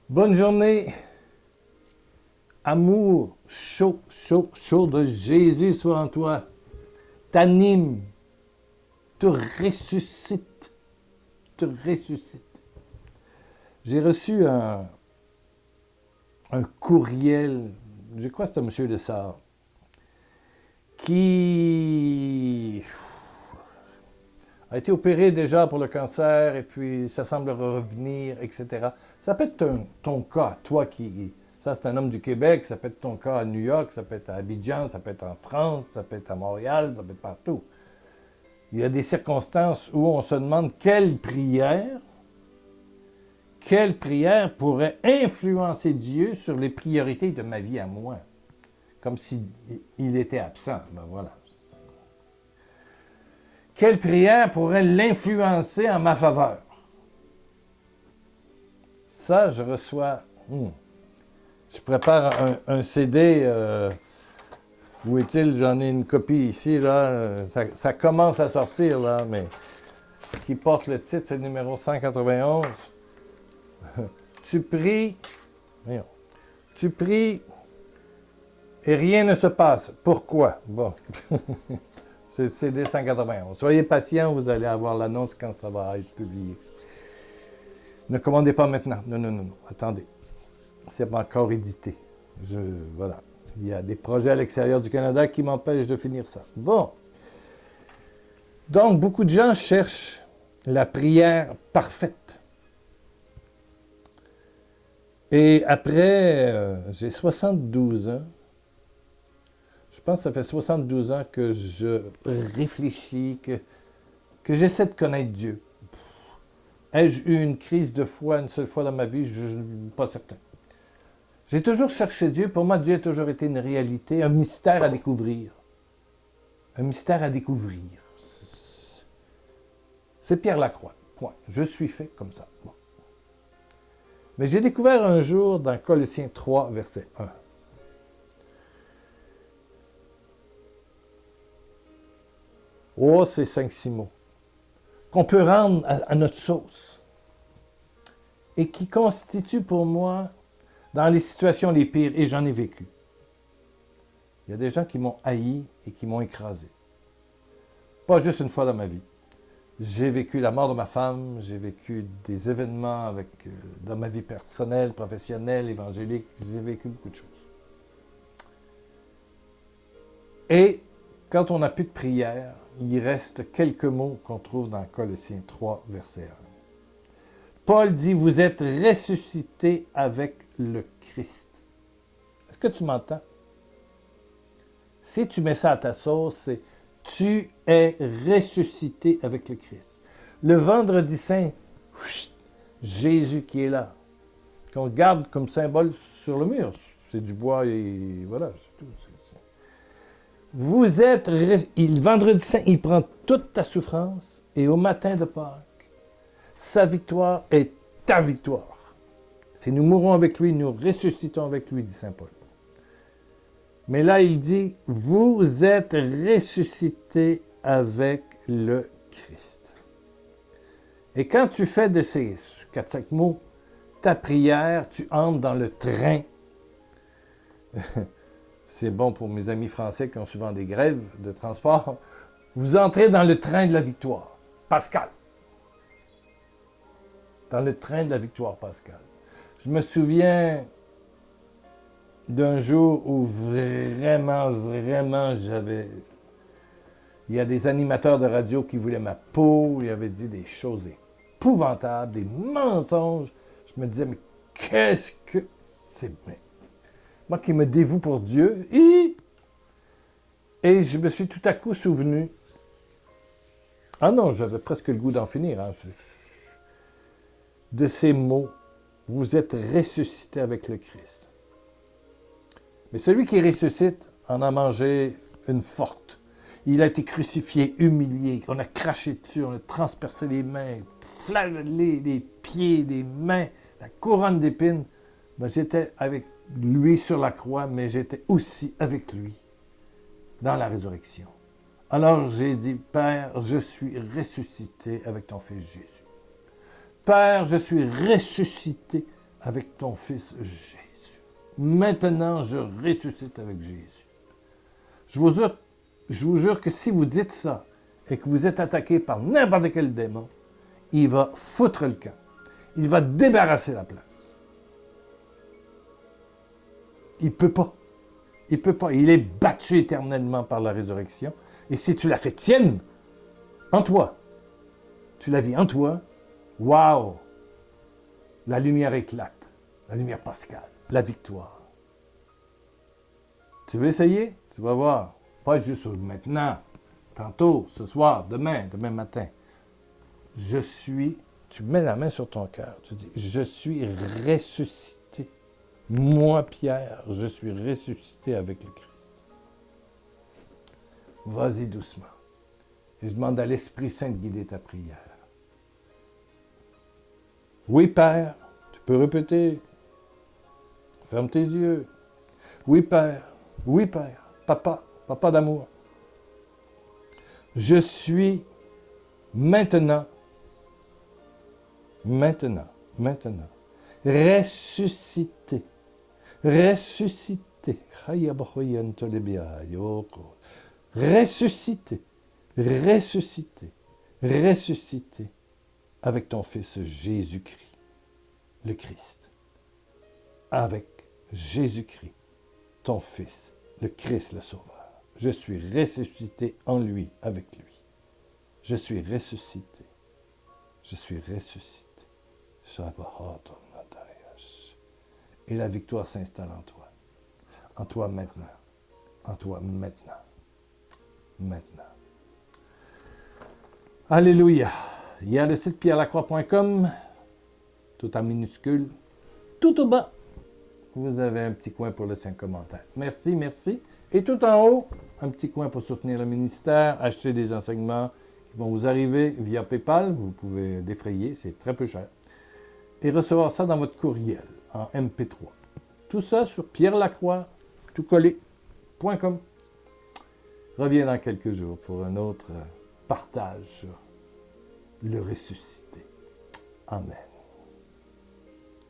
Bonne journée. Amour chaud, chaud, chaud de Jésus soit en toi. T'anime, te ressuscite, te ressuscite. J'ai reçu un courriel, je crois que c'est un monsieur de Sarre, qui a été opéré déjà pour le cancer et puis ça semble revenir, etc. Ça peut être ton cas, toi qui... Ça, c'est un homme du Québec, ça peut être ton cas à New York, ça peut être à Abidjan, ça peut être en France, ça peut être à Montréal, ça peut être partout. Il y a des circonstances où on se demande quelle prière pourrait influencer Dieu sur les priorités de ma vie à moi. Comme s'il était absent. Ben voilà. Quelle prière pourrait l'influencer en ma faveur? Ça, je reçois... Je prépare un CD. Où est-il? J'en ai une copie ici. Là. Ça commence à sortir, là, mais qui porte le titre, c'est le numéro 191. Tu pries. Voyons. Tu pries et rien ne se passe. Pourquoi? Bon. C'est le CD 191. Soyez patient, vous allez avoir l'annonce quand ça va être publié. Ne commandez pas maintenant. Non, non, non, non. Attendez. C'est pas encore édité. Voilà. Il y a des projets à l'extérieur du Canada qui m'empêchent de finir ça. Bon. Donc, beaucoup de gens cherchent la prière parfaite. Et après, j'ai 72 ans. Je pense que ça fait 72 ans que je réfléchis, que j'essaie de connaître Dieu. Ai-je eu une crise de foi une seule fois dans ma vie? Je ne suis pas certain. J'ai toujours cherché Dieu. Pour moi, Dieu a toujours été une réalité, un mystère à découvrir. Un mystère à découvrir. C'est Pierre Lacroix. Point. Je suis fait comme ça. Bon. Mais j'ai découvert un jour dans Colossiens 3, verset 1. Oh, c'est 5-6 mots. Qu'on peut rendre à notre sauce. Et qui constituent pour moi, dans les situations les pires, et j'en ai vécu. Il y a des gens qui m'ont haï et qui m'ont écrasé. Pas juste une fois dans ma vie. J'ai vécu la mort de ma femme, j'ai vécu des événements dans ma vie personnelle, professionnelle, évangélique, j'ai vécu beaucoup de choses. Et quand on n'a plus de prière, il reste quelques mots qu'on trouve dans Colossiens 3, verset 1. Paul dit, vous êtes ressuscités avec le Christ. Est-ce que tu m'entends? Si tu mets ça à ta sauce, c'est tu es ressuscité avec le Christ. Le vendredi saint, Jésus qui est là, qu'on garde comme symbole sur le mur. C'est du bois et voilà, c'est tout. Vous êtes... Le vendredi saint, il prend toute ta souffrance et au matin de Pâques, sa victoire est ta victoire. Si nous mourons avec lui, nous ressuscitons avec lui, dit saint Paul. Mais là, il dit, vous êtes ressuscités avec le Christ. Et quand tu fais de ces 4-5 mots, ta prière, tu entres dans le train. C'est bon pour mes amis français qui ont souvent des grèves de transport. Vous entrez dans le train de la victoire. Pascal. Dans le train de la victoire, Pascal. Je me souviens d'un jour où vraiment, j'avais... Il y a des animateurs de radio qui voulaient ma peau, ils avaient dit des choses épouvantables, des mensonges. Je me disais, mais qu'est-ce que c'est... Moi qui me dévoue pour Dieu, et je me suis tout à coup souvenu... Ah non, j'avais presque le goût d'en finir. Hein. De ces mots, vous êtes ressuscité avec le Christ. Mais celui qui ressuscite en a mangé une forte. Il a été crucifié, humilié, on a craché dessus, on a transpercé les mains, flagellé les pieds, les mains, la couronne d'épines. Ben, j'étais avec lui sur la croix, mais j'étais aussi avec lui dans la résurrection. Alors j'ai dit, Père, je suis ressuscité avec ton Fils Jésus. Père, je suis ressuscité avec ton Fils Jésus. Maintenant, je ressuscite avec Jésus. Je vous jure que si vous dites ça et que vous êtes attaqué par n'importe quel démon, il va foutre le camp. Il va débarrasser la place. Il ne peut pas. Il ne peut pas. Il est battu éternellement par la résurrection. Et si tu la fais tienne, en toi, tu la vis en toi, waouh! La lumière éclate. La lumière pascale. La victoire. Tu veux essayer? Tu vas voir. Pas juste maintenant, tantôt, ce soir, demain matin. Tu mets la main sur ton cœur. Tu dis, je suis ressuscité. Moi, Pierre, je suis ressuscité avec le Christ. Vas-y doucement. Et je demande à l'Esprit Saint de guider ta prière. Oui, Père, tu peux répéter. Ferme tes yeux. Oui, Père. Oui, Père. Papa d'amour. Je suis maintenant, ressuscité. Ressuscité. Ressuscité. Ressuscité. Ressuscité avec ton Fils Jésus-Christ, le Christ. Avec Jésus-Christ, ton Fils, le Christ le Sauveur. Je suis ressuscité en lui, avec lui. Je suis ressuscité. Je suis ressuscité. Et la victoire s'installe en toi. En toi maintenant. En toi maintenant. Maintenant. Alléluia. Il y a le site pierrelacroix.com, tout en minuscule. Tout au bas, vous avez un petit coin pour laisser un commentaire. Merci, merci. Et tout en haut, un petit coin pour soutenir le ministère, acheter des enseignements qui vont vous arriver via PayPal. Vous pouvez défrayer, c'est très peu cher. Et recevoir ça dans votre courriel en MP3. Tout ça sur pierrelacroix, tout collé.com. Reviens dans quelques jours pour un autre partage sur le ressuscité. Amen.